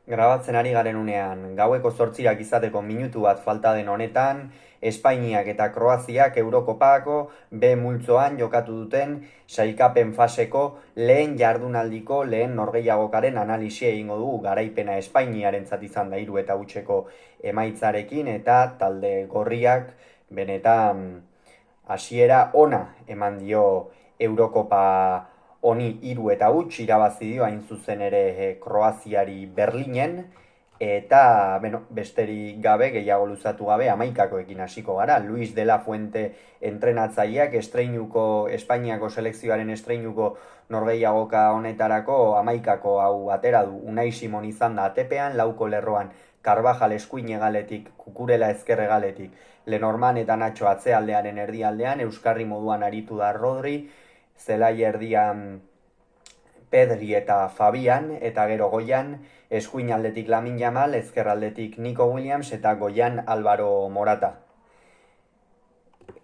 Grabatzen ari garen unean, gaueko 8 izateko minutu bat falta den honetan, Espainiak eta Kroaziak Eurokopako B multzoan jokatu duten sailkapen faseko lehen jardunaldiko lehen norgehiagokaren analisia egingo dugu garaipena Espainiarentzat izan da 3-0 emaitzarekin eta talde gorriak benetan hasiera ona eman dio Eurokopa honi 3-0 irabazi dio hain zuzen ere Kroaziari Berlinen, eta besterik gabe, gehiago luzatu gabe, 11ekin hasiko gara. Luis de la Fuente entrenatzaileak Espainiako selekzioaren estreinuko norgehiagoka honetarako 11 hau atera du. Unai Simon izan da atepean, lauko lerroan Carvajal eskuin hegaletik, Kukurela ezker hegaletik, Lenormand eta Nacho atzealdearen erdialdean, euskarri moduan aritu da Rodri, zelai erdian Pedri eta Fabian, eta gero goian eskuin aldetik Lamine Yamal, ezker aldetik Nico Williams eta goian Álvaro Morata.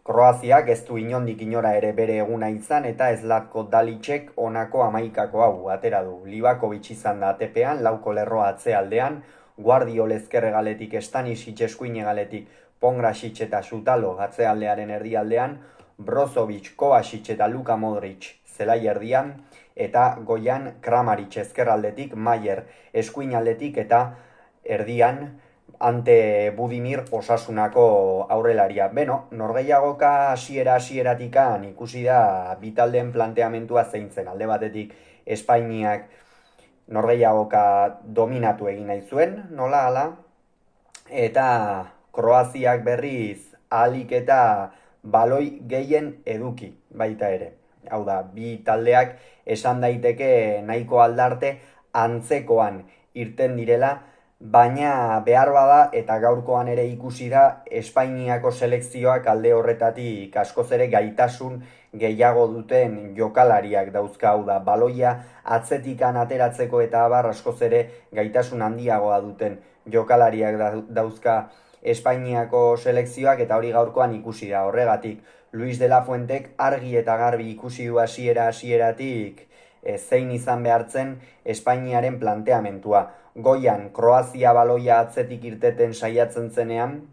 Kroaziak ez du inondik inora ere bere eguna izan eta Zlatko Dalicek honako 11 hau atera du. Livakovic izan da atepean, lauko lerroa atzealdean, Guardiol ezker hegaletik, Stanisic eskuin hegaletik, Pongrasic eta Sutalo atzealdearen erdialdean, Brozovic, Kovacic eta Luka Modric zelai erdian, eta goian Kramaric ezkerraldetik, Maier eskuin aldetik eta erdian Ante Budimir Osasunako aurrelaria. Norgehiagoka hasiera-hasieratikan ikusi da bitaldeen planteamentua zein zen. Alde batetik Espainiak norgehiagoka dominatu egin nahi zuen, nola hala, eta Kroaziak berriz ahalik eta baloi gehien eduki baita ere. Hau da, bi taldeak esan daiteke nahiko aldarte antzekoan irten direla, baina behar bada eta gaurkoan ere ikusi da Espainiako selekzioak alde horretatik askoz ere gaitasun gehiago duten jokalariak dauzka, hau da, baloia atzetikan ateratzeko eta abar askoz ere gaitasun handiagoa duten jokalariak dauzka Espainiako selekzioak, eta hori gaurkoan ikusi da. Horregatik Luis de la Fuentek argi eta garbi ikusi du hasieratik zein izan behartzen Espainiaren planteamentua. Goian Kroazia baloia atzetik irteten saiatzen zenean,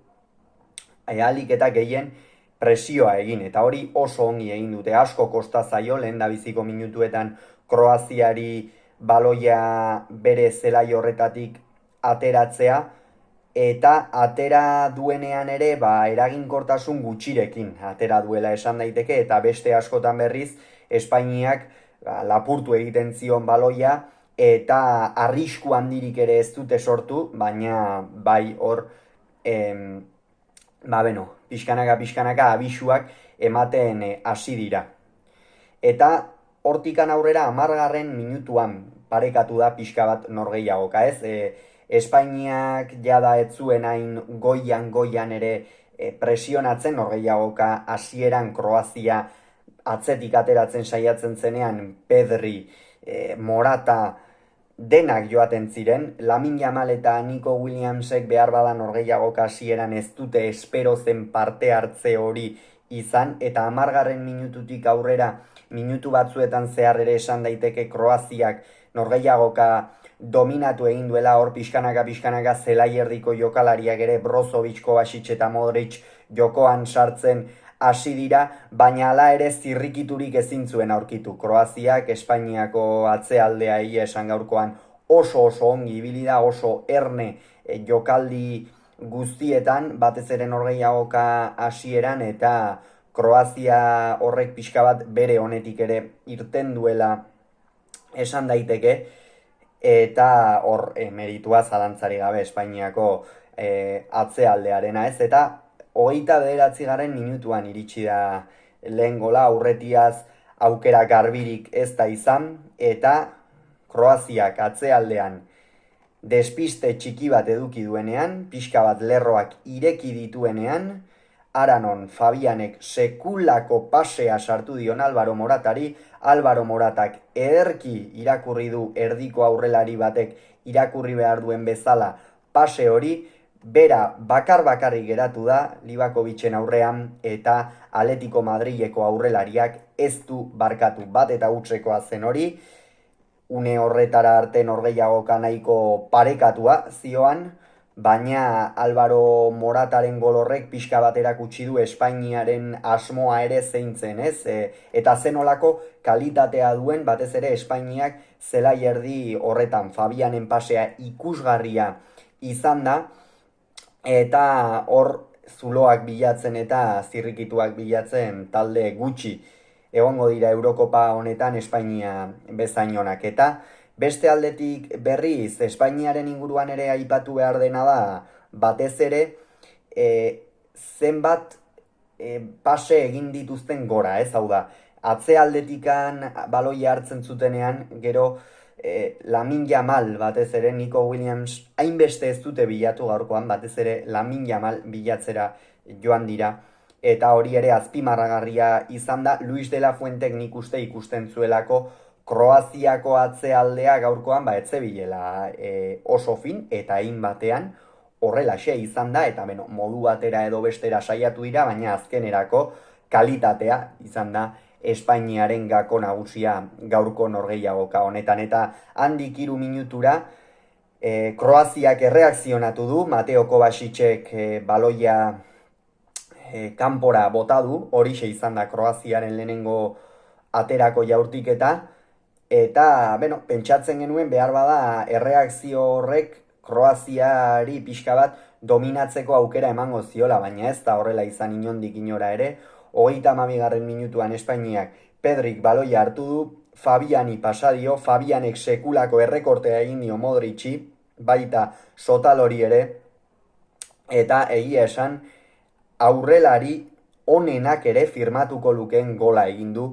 ahalik eta gehien presioa egin, eta hori oso ongi egin dute. Asko kosta zaio lehendabiziko minutuetan Kroaziari baloia bere zelai horretatik ateratzea, eta atera duenean ere eraginkortasun gutxirekin atera duela esan daiteke, eta beste askotan berriz Espainiak lapurtu egiten zion baloia, eta arrisku handirik ere ez dute sortu, baina bai hor pixkanaka abisuak ematen hasi dira. Eta hortikan aurrera 10. minutuan parekatu da pixka bat norgehiagoka, ez? Espainiak jada ez zuen hain goian ere presionatzen, norgehiagoka hasieran Kroazia atzetik ateratzen saiatzen zenean Pedri, Morata denak joaten ziren. Lamine Yamal eta Nico Williamsek behar bada norgehiagoka hasieran ez dute espero zen parte hartze hori izan, eta 10. minututik aurrera minutu batzuetan zehar ere esan daiteke Kroaziak norgehiagoka dominatu egin duela. Hor pixkanaka zelai erdiko jokalariak ere Brozovic, Kovacic eta Modric jokoan sartzen hasi dira, baina hala ere zirrikiturik ezin zuen aurkitu. Kroaziak Espainiako atzealdea esan gaurkoan oso ongi ibili da, oso erne jokaldi guztietan, batez ere norgehiagoka hasieran, eta Kroazia horrek pixka bat bere honetik ere irten duela esan daiteke, eta hor meritua zalantzari gabe Espainiako atzealdearena, ez? Eta 29. minutuan iritsi da lehen gola, aurretiaz aukera garbirik ez da izan, eta Kroaziak atzealdean despiste txiki bat eduki duenean, pixka bat lerroak ireki dituenean, Aranon Fabianek sekulako pasea sartu dion Álvaro Moratari. Álvaro Moratak ederki irakurri du erdiko aurrelari batek irakurri behar duen bezala pase hori, bera bakarrik geratu da Livakovicen aurrean, eta Atletico Madrileko aurrelariak ez du barkatu. Bat eta hutsekoa zen hori, une horretara arte norgehiagoka nahiko parekatua zioan, baina Álvaro Morataren gol horrek pixka bat erakutsi du Espainiaren asmoa ere zein zen, ez? Eta zenolako kalitatea duen batez ere Espainiak zelai erdi horretan Fabianen pasea ikusgarria izan da, eta hor zuloak bilatzen eta zirrikituak bilatzen talde gutxi egongo dira Eurokopa honetan Espainia bezain onak. Eta beste aldetik berriz Espainiaren inguruan ere aipatu behar dena da batez ere zenbat pase egin dituzten gora, ez? Hau da, atzealdetikan baloia hartzen zutenean, gero Lamine Yamal batez ere, Nico Williams hainbeste ez dute bilatu gaurkoan, batez ere Lamine Yamal bilatzera joan dira, eta hori ere azpimarragarria izan da. Luis de la Fuentek nik uste ikusten zuelako Kroaziako atzealdea gaurkoan etzebilela oso fin, eta egin batean horrelaxe izan da, eta modu batera edo bestera saiatu dira, baina azkenerako kalitatea izan da Espainiaren gako nagusia gaurko norgehiagoka honetan. Eta handik 3 minutura Kroaziak erreakzionatu du, Mateo Kovačicek baloia kanpora bota du, horixe izan da Kroaziaren lehenengo aterako jaurtiketa, eta pentsatzen genuen behar bada erreakzio horrek Kroaziari pixka bat dominatzeko aukera emango ziola, baina ez da horrela izan inondik inora ere. 32. minutuan Espainiak Pedrik baloia hartu du, Fabiani pasadio, Fabianek sekulako errekortea egin dio Modric'i, baita Sotalori ere, eta egia esan aurrelari onenak ere firmatuko lukeen gola egin du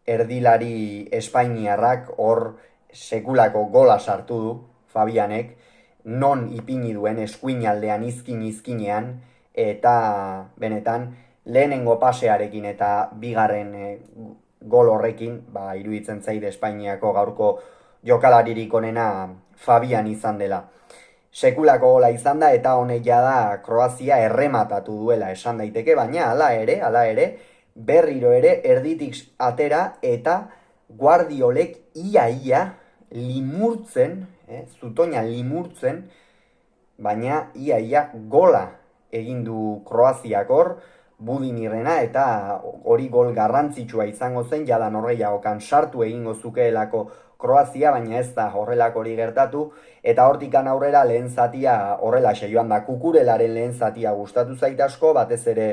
erdilari espainiarrak. Hor sekulako gola sartu du Fabianek, non ipini duen eskuinaldean izkinean, eta benetan lehenengo pasearekin eta bigarren gol horrekin iruditzen zaide Espainiako gaurko jokalaririk onena Fabian izan dela. Sekulako gola izan da, eta honek da Kroazia errematatu duela esan daiteke, baina hala ere, berriro ere erditik atera, eta Guardiolek ia limurtzen, zutoina limurtzen, baina ia gola egin du Kroaziak hor, Budimirrena, eta hori gol garrantzitsua izango zen, jada norgehiagokan sartu egingo zukeelako Kroazia, baina ez da horrelako hori gertatu, eta hortikan aurrera lehen zatia horrelaxe joan da. Kukurelaren lehen zatia gustatu zait asko, batez ere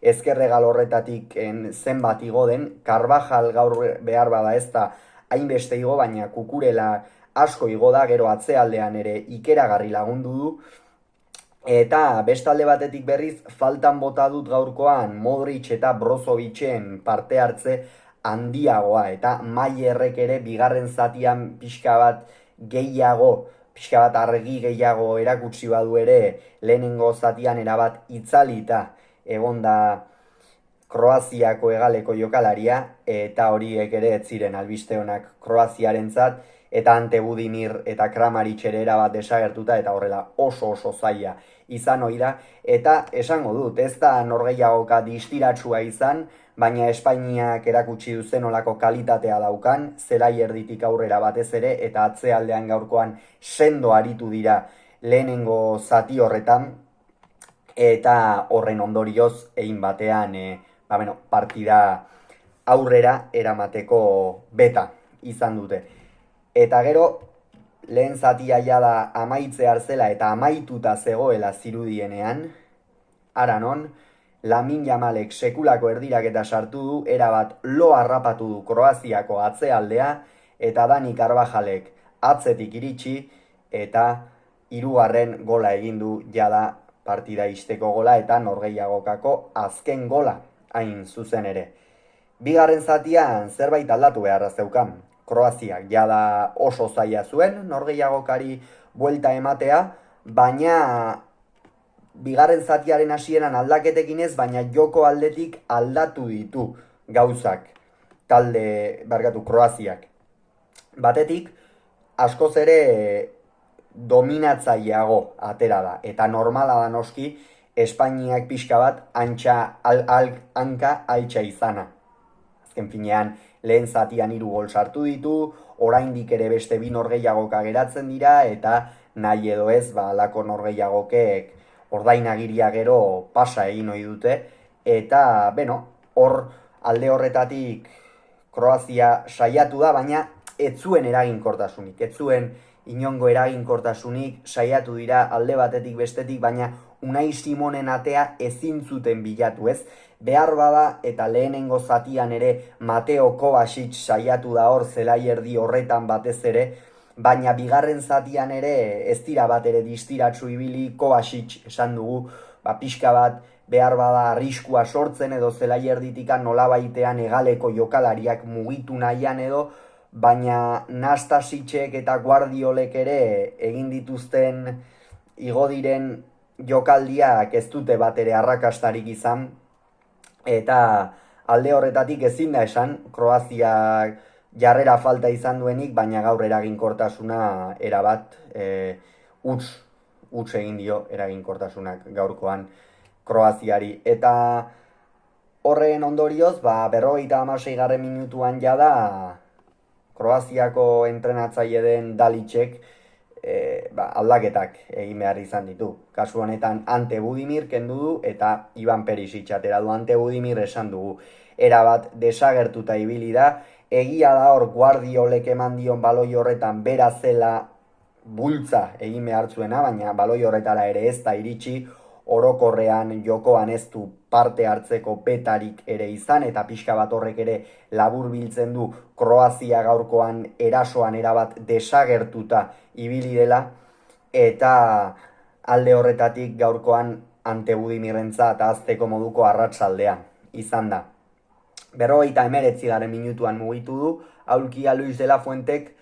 ezkerregal horretatik zenbat igo den. Carvajal gaur behar bada ez da hainbeste igo, baina Kukurela asko igo da, gero atzealdean ere ikeragarri lagundu du. Eta bestalde batetik berriz faltan bota dut gaurkoan Modric eta Brozovicen parte hartze handiagoa, eta Maierrek ere bigarren zatian pixka bat argi gehiago erakutsi badu ere, lehenengo zatian erabat itzalita egon da Kroaziako hegaleko jokalaria, eta horiek ere ez ziren albiste onak Kroaziarentzat, eta ante Budimir eta Kramaric ere erabat desagertuta, eta horrela oso zaila izan ohi da. Eta esango dut, ez da norgehiagoka distiratsua izan, baina Espainiak erakutsi du zenolako kalitatea daukan, zelai erditik aurrera batez ere, eta atzealdean gaurkoan sendo aritu dira lehenengo zati horretan, eta horren ondorioz egin batean partida aurrera eramateko beta izan dute. Eta gero, lehen zatia jada amaitzear zela eta amaituta zegoela zirudienean, aranon, Lamine Yamalek sekulako erdiraketa sartu du, erabat lo harrapatu du Kroaziako atzealdea, eta Dani Carvajalek atzetik iritsi, eta 3. gola egin du jada partida ixteko gola, eta norgehiagokako azken gola hain zuzen ere. Bigarren zatian zerbait aldatu beharra zeukan. Kroaziak jada oso zaila zuen norgehiagokari buelta ematea, baina bigarren zatiaren hasieran aldaketekin ez, baina joko aldetik aldatu ditu gauzak Kroaziak. Batetik, askoz ere dominatzaileago atera da, eta normala da noski Espainiak pixka bat hanka altxa izana. Azken finean, lehen zatian 3 gol sartu ditu, oraindik ere beste 2 norgehiagoka geratzen dira, eta nahi edo ez, alako norgehiagokek ordainagiria gero pasa egin ohi dute, eta, hor alde horretatik Kroazia saiatu da, baina ez zuen eraginkortasunik, ez zuen inongo eraginkortasunik, saiatu dira alde batetik bestetik, baina Unai Simonen atea ezin zuten bilatu, ez? Behar bada, eta lehenengo zatian ere Mateo Kovacic saiatu da hor zelai erdi horretan batez ere, baina bigarren zatian ere ez dira bat ere distiratsu ibili. Kovacic esan dugu, pixka bat behar bada arriskua sortzen edo zelai erditikan nolabaitean hegaleko jokalariak mugitu nahian edo, baina Nastasicek eta Guardiolek ere egin dituzten igo diren jokaldiak ez dute bat ere arrakastarik izan, eta alde horretatik ezin da esan Kroaziak jarrera falta izan duenik, baina gaur eraginkortasuna erabat huts egin dio eraginkortasunak gaurkoan Kroaziari. Eta horren ondorioz, 56. minutuan jada Kroaziako entrenatzaile den Dalicek aldaketak egin behar izan ditu. Kasu honetan Ante Budimir kendu du eta Ivan Perisic atera du. Ante Budimir esan dugu erabat desagertuta ibili da. Egia da hor Guardiolek eman dion baloi horretan bera zela bultza egin behar zuena, baina baloi horretara ere ez da iritsi. Orokorrean jokoan ez du parte hartzeko petarik ere izan, eta pixka bat horrek ere labur biltzen du Kroazia gaurkoan erasoan erabat desagertuta ibili dela, eta alde horretatik gaurkoan Ante Budimirrentzat azteko moduko arratsaldea izan da. 59. minutuan mugitu du, aulkia Luis de la Fuentek,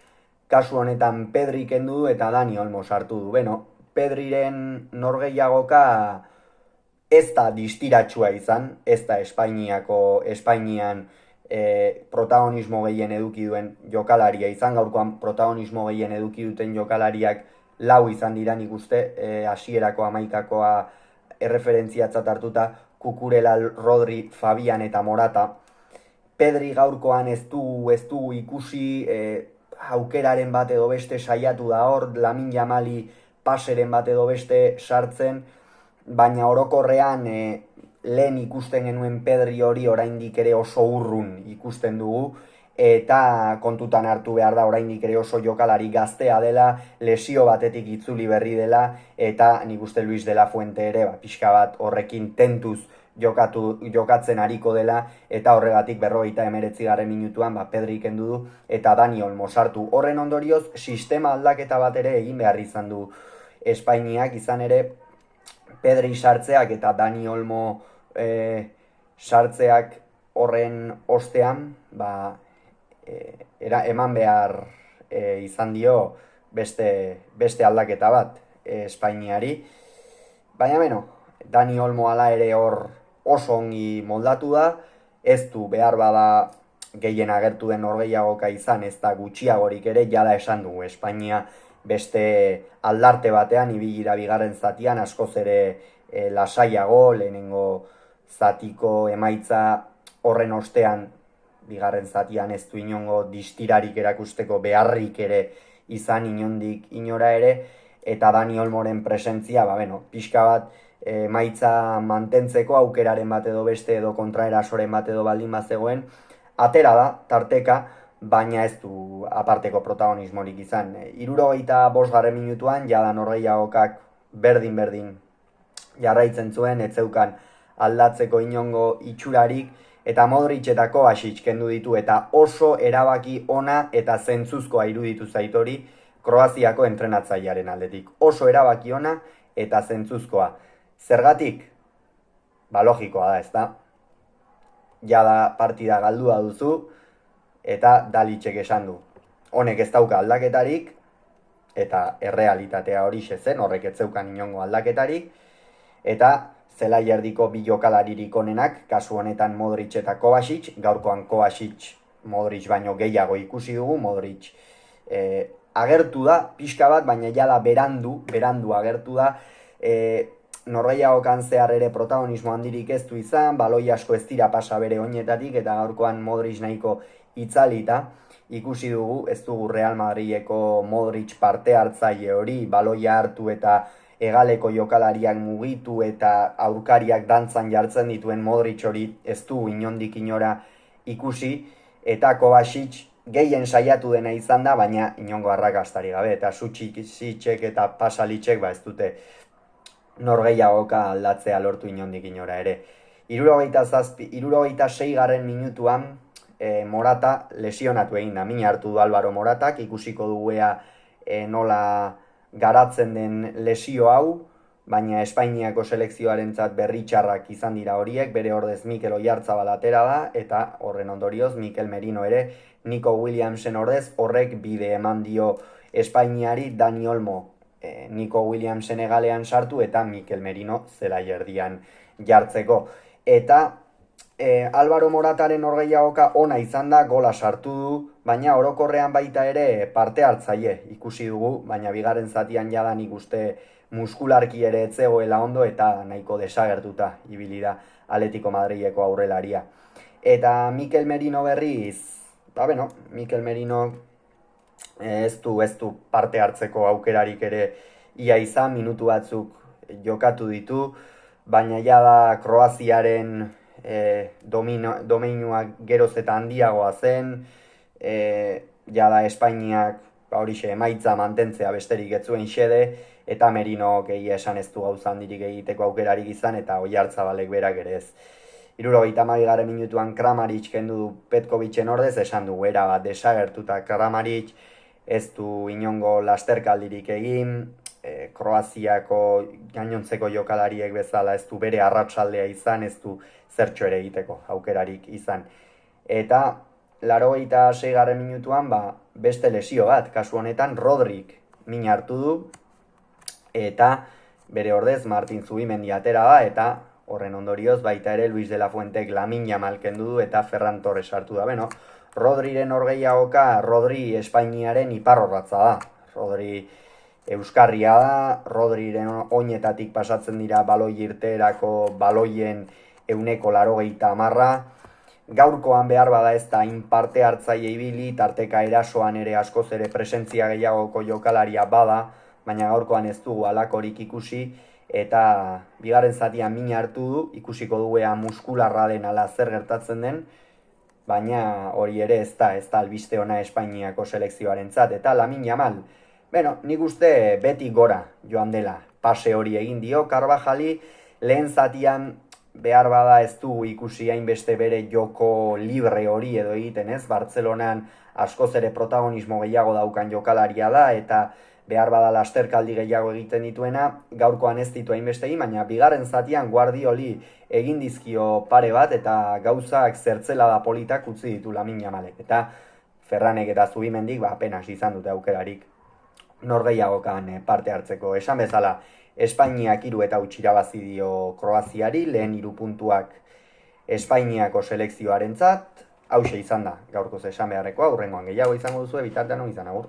kasu honetan Pedri kendu du eta Dani Olmo sartu du. Pedriren norgehiagoka ez da distiratsua izan, ez da Espainian protagonismo gehien eduki duen jokalaria izan. Gaurkoan protagonismo gehien eduki duten jokalariak 4 izan dira, nik uste, hasierako 11koa erreferentziatzat hartuta, Kukurela, Rodri, Fabian eta Morata. Pedri gaurkoan ez du ikusi, aukeraren bat edo beste saiatu da hor, Lamine Yamali paseren bat edo beste sartzen, baina orokorrean lehen ikusten genuen Pedri hori oraindik ere oso urrun ikusten dugu, eta kontutan hartu behar da oraindik ere oso jokalari gaztea dela, lesio batetik itzuli berri dela, eta nik uste Luis de la Fuente ere pixka bat horrekin tentuz jokatzen ariko dela, eta horregatik 59. minutuan Pedri kendu du eta Dani Olmo sartu. Horren ondorioz sistema aldaketa bat ere egin behar izan du Espainiak, izan ere Pedri sartzeak eta Dani Olmo sartzeak horren ostean eman behar izan dio beste aldaketa bat Espainiari. Baina Dani Olmo ala ere hor oso ongi moldatu da, ez du behar bada gehien agertu den norgehiagoka izan, ez da gutxiagorik ere, jada esan dugu Espainia beste aldarte batean ibili da bigarren zatian, askoz ere lasaiago, lehenengo zatiko emaitza horren ostean bigarren zatian ez du inongo distirarik erakusteko beharrik ere izan inondik inora ere, eta Dani Olmoren presentzia, pixka bat emaitza mantentzeko aukeraren bat edo beste edo kontraerasoren bat edo baldin bazegoen, atera da, tarteka, baina ez du aparteko protagonismorik izan. 65. minutuan, jada norgehiagokak berdin jarraitzen zuen, ez zeukan aldatzeko inongo itxurarik, eta Modric eta Kovacic kendu ditu, eta oso erabaki ona eta zentzuzkoa iruditu zait hori Kroaziako entrenatzailearen aldetik. Oso erabaki ona eta zentzuzkoa. Zergatik? Logikoa da, ezta? Jada partida galdua duzu, eta Dalicek esan du. Honek ez dauka aldaketarik, eta errealitatea hori zen, horrek ez zeukan inongo aldaketarik, eta zelai erdiko bi jokalaririk onenak, kasu honetan Modric eta Kovacic, gaurkoan Kovacic Modric baino gehiago ikusi dugu, Modric agertu da, pixka bat, baina jada berandu agertu da, norgehiagokan zehar ere protagonismo handirik ez du izan, baloi asko ez dira pasa bere oinetatik, eta gaurkoan Modric nahiko itzalita, ikusi dugu, ez dugu Real Madrileko Modric parte hartzaile hori, baloia hartu eta hegaleko jokalariak mugitu eta aurkariak dantzan jartzen dituen Modric hori ez du inondik inora ikusi, eta Kovacic gehien saiatu dena izan da, baina inongo arrakastari gabe, eta Suchicek eta Pasalic ez dute norgehiagoka aldatzea lortu inondik inora ere. 76. minutuan Morata lesionatu egin da, min hartu du Alvaro Moratak, ikusiko dugu nola garatzen den lesio hau, baina Espainiako selekzioarentzat berri txarrak izan dira horiek, bere ordez Mikel Oyarzabal atera da, eta horren ondorioz Mikel Merino ere, Nico Williamsen ordez, horrek bide eman dio Espainiari Dani Olmo Nico Williamsen egalean sartu eta Mikel Merino zelai erdian jartzeko. Eta Alvaro Morataren norgehiagoka ona izan da, gola sartu du, baina orokorrean baita ere parte hartzaile ikusi dugu, baina bigarren zatian jadan ikuste muskularki ere etzegoela ondo eta nahiko desagertuta ibili da Atletico Madrileko aurrelaria. Eta Mikel Merino berriz, Mikel Merino ez du parte hartzeko aukerarik ere ia izan, minutu batzuk jokatu ditu, baina jada Kroaziaren domeinuak geroz eta handiagoa zen, jada Espainiak emaitza mantentzea besterik ez zuen xede, eta Merino egia esan ez du gauza handirik egiteko aukerarik izan, eta Oyarzabalek berak ere ez. 72. minutuan Kramaric kendu du Petkovicen ordez, esan du erabat desagertuta Kramaric, ez du inongo lasterkaldirik egin, Kroaziako gainontzeko jokalariek bezala ez du bere arratsaldea izan, ez du zertxo ere egiteko aukerarik izan. Eta 86. minutuan beste lesio bat, kasu honetan Rodrik min hartu du, eta bere ordez Martin Zubimendi atera da, eta horren ondorioz baita ere Luis de la Fuentek Lamin Yamal kendu du eta Ferran Torres hartu da. Rodriren norgehiagoka, Rodri Espainiaren iparrorratza da. Rodri euskarria da, Rodriren oinetatik pasatzen dira baloi irteerako baloien 80%. Gaurkoan behar bada ez da parte hartzaile ibili, tarteka erasoan ere askoz ere presentzia gehiagoko jokalaria bada, baina gaurkoan ez dugu alakorik ikusi, eta bigarren zatian min hartu du, ikusiko dugu muskularra den ala zer gertatzen den, baina hori ere ez da albiste ona Espainiako selekzioarentzat. Eta Lamin Yamal, nik uste beti gora joan dela, pase hori egin dio Carvajali, lehen zatian behar bada ez dugu ikusi hainbeste bere joko libre hori edo egiten, ez? Bartzelonan askoz ere protagonismo gehiago daukan jokalaria da, eta behar bada lasterkaldi gehiago egiten dituena, gaurkoan ez ditu hainbeste egin, baina bigarren zatian Guardioli egin dizkio pare bat, eta gauzak zertzela da politak utzi ditu Lamin Yamalek. Eta Ferranek eta Zubimendik apenas izan dute aukerarik norgehiagokan parte hartzeko. Esan bezala, Espainiak 3 eta huts irabazi dio Kroaziari, lehen 3 puntuak Espainiako selekzioarentzat, hauxe izan da gaurkoz esan beharrekoa, hurrengoan gehiago izango duzu, bitartean izan agur.